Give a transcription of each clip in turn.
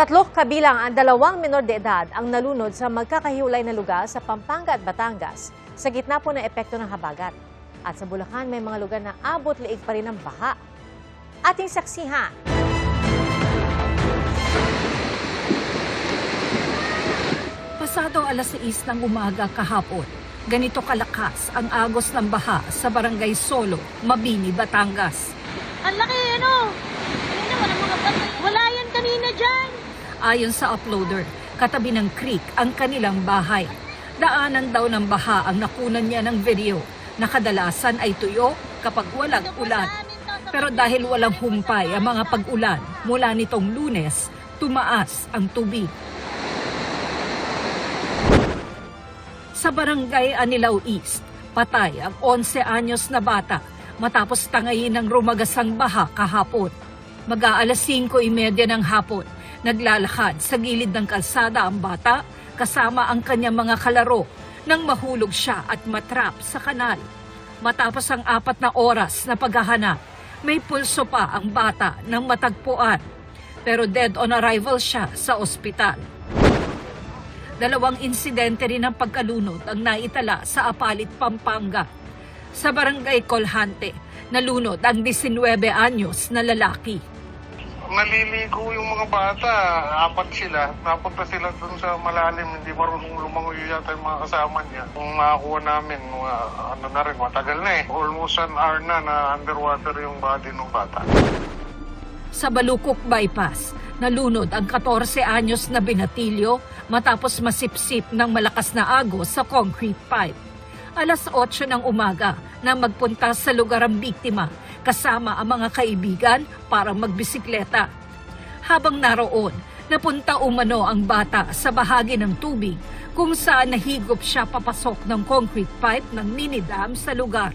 Tatlo kabilang ang 2 menor de edad ang nalunod sa magkakahiwalay na lugar sa Pampanga at Batangas sa gitna po ng epekto ng habagat. At sa Bulacan may mga lugar na abot liig pa rin ng baha. Ating saksihan. Pasado alas 6 ng umaga kahapon, ganito kalakas ang agos ng baha sa Barangay Solo, Mabini, Batangas. Ang laki, ano? Kanina, walang mga bata. Wala yan kanina dyan. Ayon sa uploader, katabi ng creek ang kanilang bahay. Daanan daw ng baha ang nakunan niya ng video na kadalasan ay tuyo kapag walang ulan. Pero dahil walang humpay ang mga pag-ulan mula nitong Lunes, tumaas ang tubig. Sa Barangay Anilao East, patay ang 11 anyos na bata matapos tangayin ng rumagasang baha kahapon. Mag-aalas 5:30 ng hapon, naglalakad sa gilid ng kalsada ang bata kasama ang kanyang mga kalaro nang mahulog siya at matrap sa kanal. Matapos ang 4 na oras na paghahanap, may pulso pa ang bata nang matagpuan. Pero dead on arrival siya sa ospital. 2 insidente rin ng pagkalunod ang naitala sa Apalit, Pampanga. Sa Barangay Colhante, nalunod ang 19 anyos na lalaki. Naliligo yung mga bata, 4 sila. Napunta sila dun sa malalim, hindi marunong lumangoy yata yung mga kasama niya. Kung nakakuha namin, matagal na eh. Almost an hour na underwater yung body ng bata. Sa Balukok Bypass, nalunod ang 14 anyos na binatilyo matapos masipsip ng malakas na agos sa concrete pipe. Alas 8 ng umaga na magpunta sa lugar ang biktima kasama ang mga kaibigan para magbisikleta. Habang naroon, napunta umano ang bata sa bahagi ng tubig kung saan nahigop siya papasok ng concrete pipe ng mini-dam sa lugar.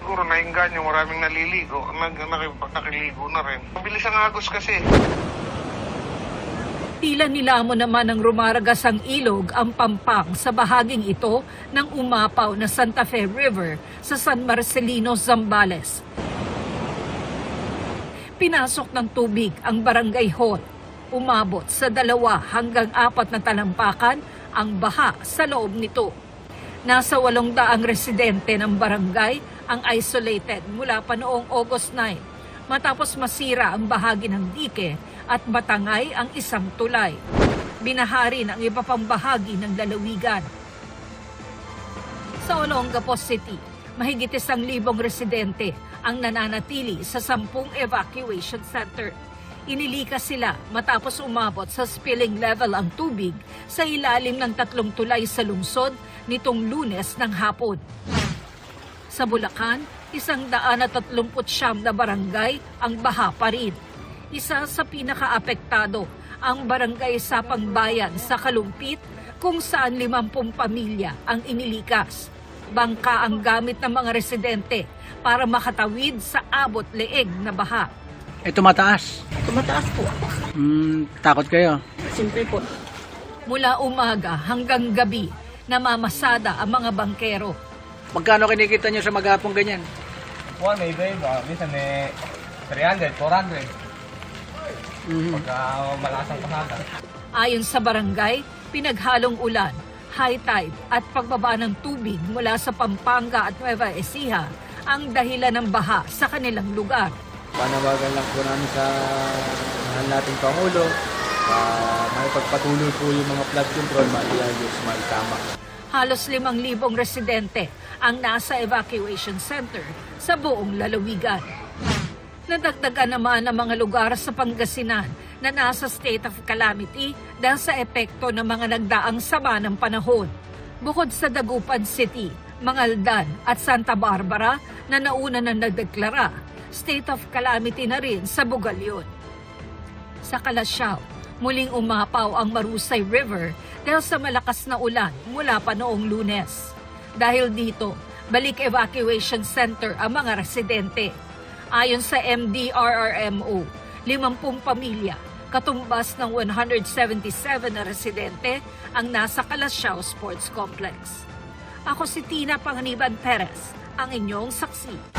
Siguro nainganyo, maraming naliligo, nakiligo na rin. Mabilis ang agos kasi. Tila nilamon naman ng rumaragas ang ilog ang Pampang sa bahaging ito ng umapaw na Santa Fe River sa San Marcelino, Zambales. Pinasok ng tubig ang Barangay Hall. Umabot sa 2 hanggang 4 na talampakan ang baha sa loob nito. Nasa 800 residente ng barangay ang isolated mula pa noong August 9 matapos masira ang bahagi ng dike at matangay ang isang tulay. Binahari ang iba pang bahagi ng lalawigan. Sa Olongapo City, mahigit 1,000 residente ang nananatili sa 10 evacuation center. Inilikas sila matapos umabot sa spilling level ang tubig sa ilalim ng 3 tulay sa lungsod nitong Lunes ng hapon. Sa Bulacan, 139 na barangay ang baha pa rin. Isa sa pinakaapektado ang Barangay Sapang Bayan sa Kalumpit kung saan 50 pamilya ang inilikas. Bangka ang gamit ng mga residente para makatawid sa abot leeg na baha. Tumataas. Tumataas po. Takot kayo? Siyempre po. Mula umaga hanggang gabi, namamasada ang mga bangkero. Magkano kinikita nyo sa maghapong ganyan? May iba, minsan may 300, 400. Pagka malakas ang pasada. Ayon sa barangay, pinaghalong ulan, high tide at pagbaba ng tubig mula sa Pampanga at Nueva Ecija ang dahilan ng baha sa kanilang lugar. Panawagan lang po namin sa mahal nating Pangulo, may pagpatuloy po yung mga flood control, maliayos, maitama. Halos 5,000 residente ang nasa evacuation center sa buong lalawigan. Nadagdagan naman ang mga lugar sa Pangasinan na nasa state of calamity dahil sa epekto ng mga nagdaang sama ng panahon. Bukod sa Dagupan City, Mangaldan at Santa Barbara na nauna na nagdeklara, state of calamity na rin sa Bugalyon. Sa Calasiao, muling umapaw ang Marusay River dahil sa malakas na ulan mula pa noong Lunes. Dahil dito, balik evacuation center ang mga residente. Ayon sa MDRRMO, 50 pamilya, katumbas ng 177 na residente ang nasa Calasiao Sports Complex. Ako si Tina Panganiban Perez, ang inyong saksi.